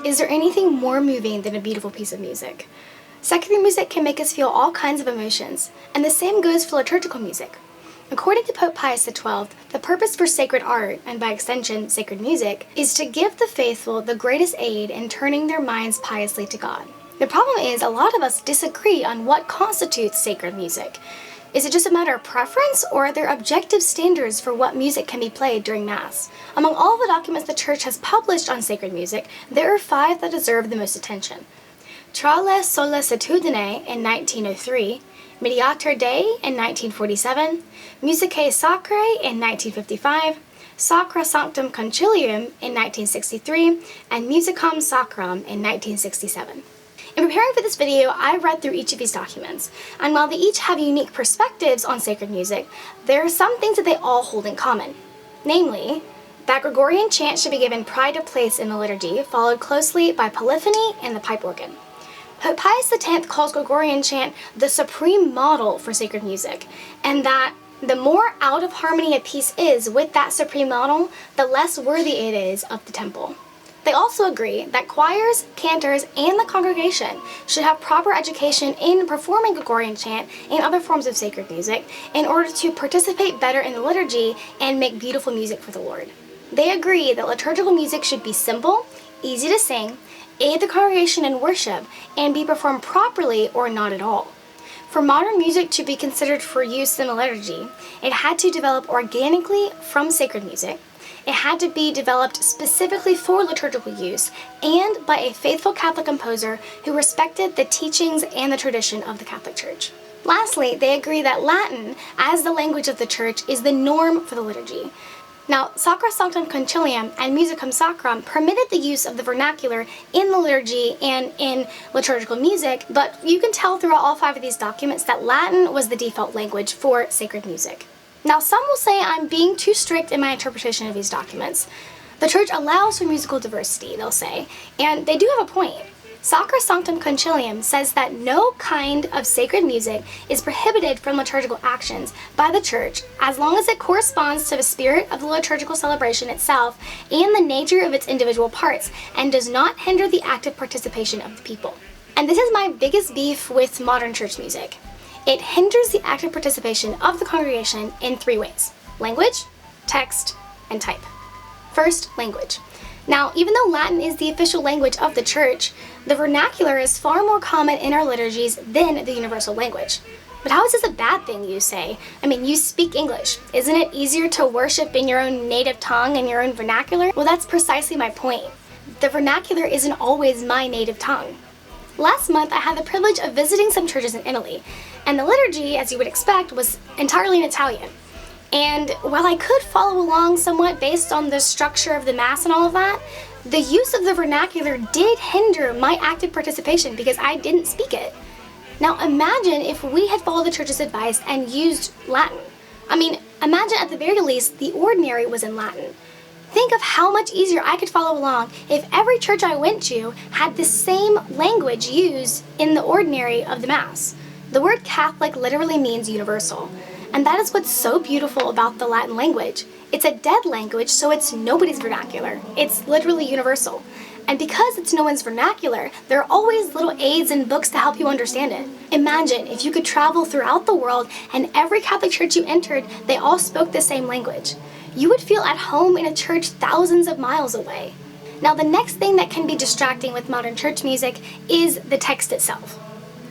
Is there anything more moving than a beautiful piece of music? Secular music can make us feel all kinds of emotions, and the same goes for liturgical music. According to Pope Pius XII, the purpose for sacred art, and by extension sacred music, is to give the faithful the greatest aid in turning their minds piously to God. The problem is a lot of us disagree on what constitutes sacred music. Is it just a matter of preference, or are there objective standards for what music can be played during Mass? Among all the documents the Church has published on sacred music, there are 5 that deserve the most attention. Tra le sollecitudine in 1903, Mediator Dei in 1947, Musicae Sacrae in 1955, Sacra Sanctum Concilium in 1963, and Musicam Sacram in 1967. In preparing for this video, I read through each of these documents, and while they each have unique perspectives on sacred music, there are some things that they all hold in common. Namely, that Gregorian chant should be given pride of place in the liturgy, followed closely by polyphony and the pipe organ. Pope Pius X calls Gregorian chant the supreme model for sacred music, and that the more out of harmony a piece is with that supreme model, the less worthy it is of the temple. They also agree that choirs, cantors, and the congregation should have proper education in performing Gregorian chant and other forms of sacred music in order to participate better in the liturgy and make beautiful music for the Lord. They agree that liturgical music should be simple, easy to sing, aid the congregation in worship, and be performed properly or not at all. For modern music to be considered for use in the liturgy, it had to develop organically from sacred music. It had to be developed specifically for liturgical use and by a faithful Catholic composer who respected the teachings and the tradition of the Catholic Church. Lastly, they agree that Latin, as the language of the Church, is the norm for the liturgy. Now, Sacra Sanctum Concilium and Musicam Sacram permitted the use of the vernacular in the liturgy and in liturgical music, but you can tell throughout all 5 of these documents that Latin was the default language for sacred music. Now, some will say I'm being too strict in my interpretation of these documents. The Church allows for musical diversity, they'll say, and they do have a point. Sacra Sanctum Concilium says that no kind of sacred music is prohibited from liturgical actions by the Church as long as it corresponds to the spirit of the liturgical celebration itself and the nature of its individual parts, and does not hinder the active participation of the people. And this is my biggest beef with modern church music. It hinders the active participation of the congregation in 3 ways: language, text, and type. First, language. Now, even though Latin is the official language of the Church, the vernacular is far more common in our liturgies than the universal language. But how is this a bad thing, you say? I mean, you speak English. Isn't it easier to worship in your own native tongue and your own vernacular? Well, that's precisely my point. The vernacular isn't always my native tongue. Last month, I had the privilege of visiting some churches in Italy, and the liturgy, as you would expect, was entirely in Italian. And while I could follow along somewhat based on the structure of the Mass and all of that, the use of the vernacular did hinder my active participation because I didn't speak it. Now imagine if we had followed the Church's advice and used Latin. I mean, imagine at the very least the ordinary was in Latin. Think of how much easier I could follow along if every church I went to had the same language used in the ordinary of the Mass. The word Catholic literally means universal, and that is what's so beautiful about the Latin language. It's a dead language, so it's nobody's vernacular. It's literally universal. And because it's no one's vernacular, there are always little aids and books to help you understand it. Imagine if you could travel throughout the world and every Catholic church you entered, they all spoke the same language. You would feel at home in a church thousands of miles away. Now, the next thing that can be distracting with modern church music is the text itself.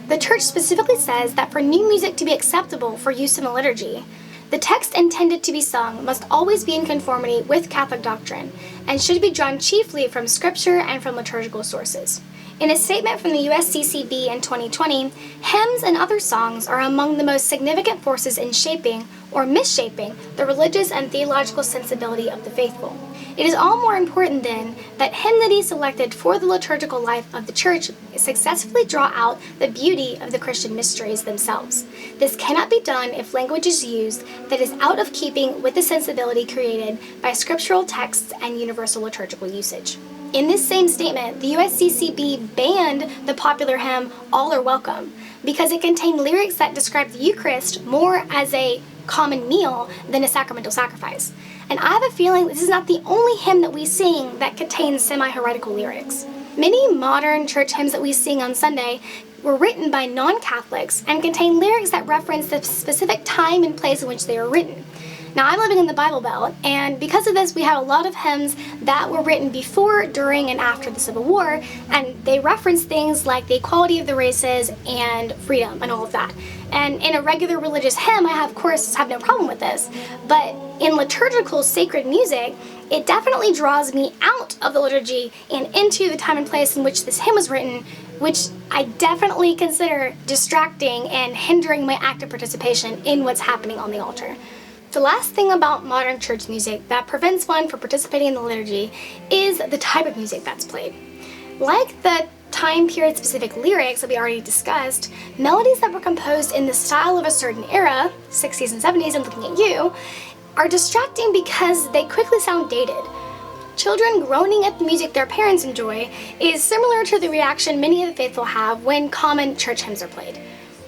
The Church specifically says that for new music to be acceptable for use in the liturgy, the text intended to be sung must always be in conformity with Catholic doctrine and should be drawn chiefly from Scripture and from liturgical sources. In a statement from the USCCB in 2020, hymns and other songs are among the most significant forces in shaping or misshaping the religious and theological sensibility of the faithful. It is all more important, then, that hymnody selected for the liturgical life of the Church successfully draw out the beauty of the Christian mysteries themselves. This cannot be done if language is used that is out of keeping with the sensibility created by scriptural texts and universal liturgical usage. In this same statement, the USCCB banned the popular hymn All Are Welcome because it contained lyrics that described the Eucharist more as a common meal than a sacramental sacrifice. And I have a feeling this is not the only hymn that we sing that contains semi-heretical lyrics. Many modern church hymns that we sing on Sunday were written by non-Catholics and contain lyrics that reference the specific time and place in which they were written. Now, I'm living in the Bible Belt, and because of this, we have a lot of hymns that were written before, during, and after the Civil War, and they reference things like the equality of the races and freedom and all of that. And in a regular religious hymn, I of course have no problem with this, but in liturgical sacred music, it definitely draws me out of the liturgy and into the time and place in which this hymn was written, which I definitely consider distracting and hindering my active participation in what's happening on the altar. The last thing about modern church music that prevents one from participating in the liturgy is the type of music that's played. Like the time period specific lyrics that we already discussed, melodies that were composed in the style of a certain era, 60s and 70s, I'm looking at you, are distracting because they quickly sound dated. Children groaning at the music their parents enjoy is similar to the reaction many of the faithful have when common church hymns are played.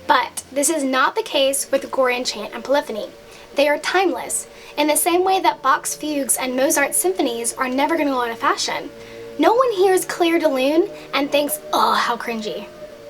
But this is not the case with the Gregorian chant and polyphony. They are timeless, in the same way that Bach's fugues and Mozart's symphonies are never going to go out of fashion. No one hears Clair de Lune and thinks, oh, how cringy.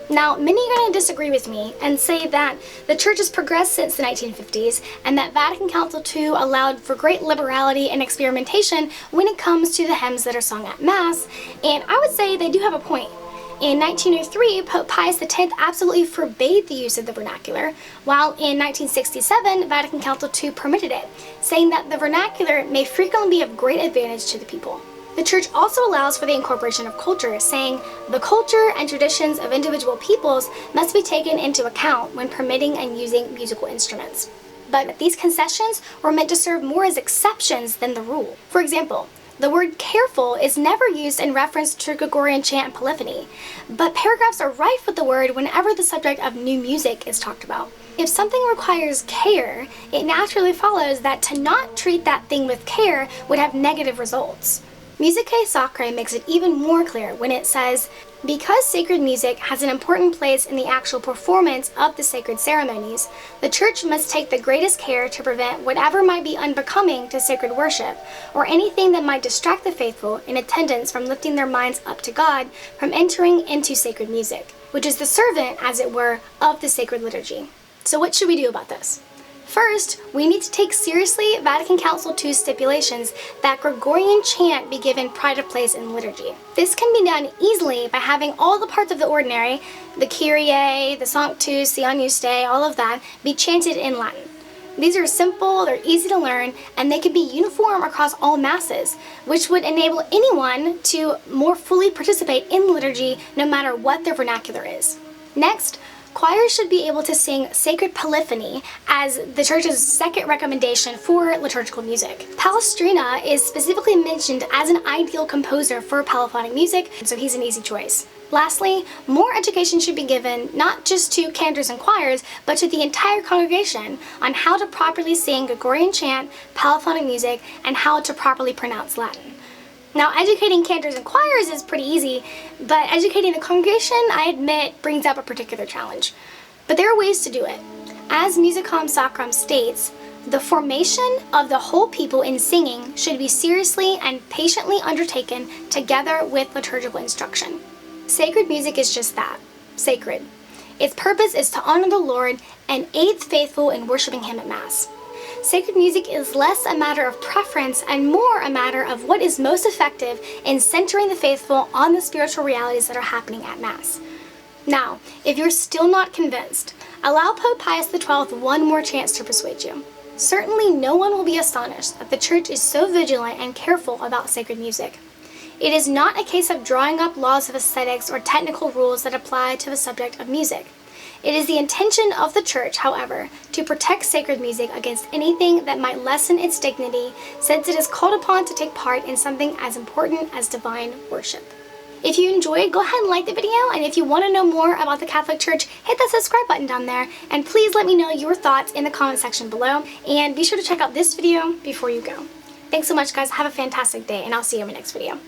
Now, many are going to disagree with me and say that the church has progressed since the 1950s and that Vatican Council II allowed for great liberality and experimentation when it comes to the hymns that are sung at Mass, and I would say they do have a point. In 1903, Pope Pius X absolutely forbade the use of the vernacular, while in 1967, Vatican Council II permitted it, saying that the vernacular may frequently be of great advantage to the people. The Church also allows for the incorporation of culture, saying the culture and traditions of individual peoples must be taken into account when permitting and using musical instruments. But these concessions were meant to serve more as exceptions than the rule. For example, the word careful is never used in reference to Gregorian chant and polyphony, but paragraphs are rife with the word whenever the subject of new music is talked about. If something requires care, it naturally follows that to not treat that thing with care would have negative results. Musicae Sacrae makes it even more clear when it says, because sacred music has an important place in the actual performance of the sacred ceremonies, the Church must take the greatest care to prevent whatever might be unbecoming to sacred worship, or anything that might distract the faithful in attendance from lifting their minds up to God from entering into sacred music, which is the servant, as it were, of the sacred liturgy. So what should we do about this? First, we need to take seriously Vatican Council II's stipulations that Gregorian chant be given pride of place in liturgy. This can be done easily by having all the parts of the ordinary, the Kyrie, the Sanctus, the Agnus Dei, all of that, be chanted in Latin. These are simple, they're easy to learn, and they can be uniform across all masses, which would enable anyone to more fully participate in liturgy no matter what their vernacular is. Next, choirs should be able to sing sacred polyphony as the Church's second recommendation for liturgical music. Palestrina is specifically mentioned as an ideal composer for polyphonic music, so he's an easy choice. Lastly, more education should be given not just to cantors and choirs, but to the entire congregation on how to properly sing Gregorian chant, polyphonic music, and how to properly pronounce Latin. Now, educating cantors and choirs is pretty easy, but educating the congregation, I admit, brings up a particular challenge. But there are ways to do it. As Musicam Sacram states, the formation of the whole people in singing should be seriously and patiently undertaken together with liturgical instruction. Sacred music is just that, sacred. Its purpose is to honor the Lord and aid the faithful in worshiping Him at Mass. Sacred music is less a matter of preference and more a matter of what is most effective in centering the faithful on the spiritual realities that are happening at Mass. Now, if you're still not convinced, allow Pope Pius XII one more chance to persuade you. Certainly no one will be astonished that the Church is so vigilant and careful about sacred music. It is not a case of drawing up laws of aesthetics or technical rules that apply to the subject of music. It is the intention of the Church, however, to protect sacred music against anything that might lessen its dignity, since it is called upon to take part in something as important as divine worship. If you enjoyed, go ahead and like the video, and if you want to know more about the Catholic Church, hit that subscribe button down there, and please let me know your thoughts in the comment section below, and be sure to check out this video before you go. Thanks so much, guys. Have a fantastic day, and I'll see you in my next video.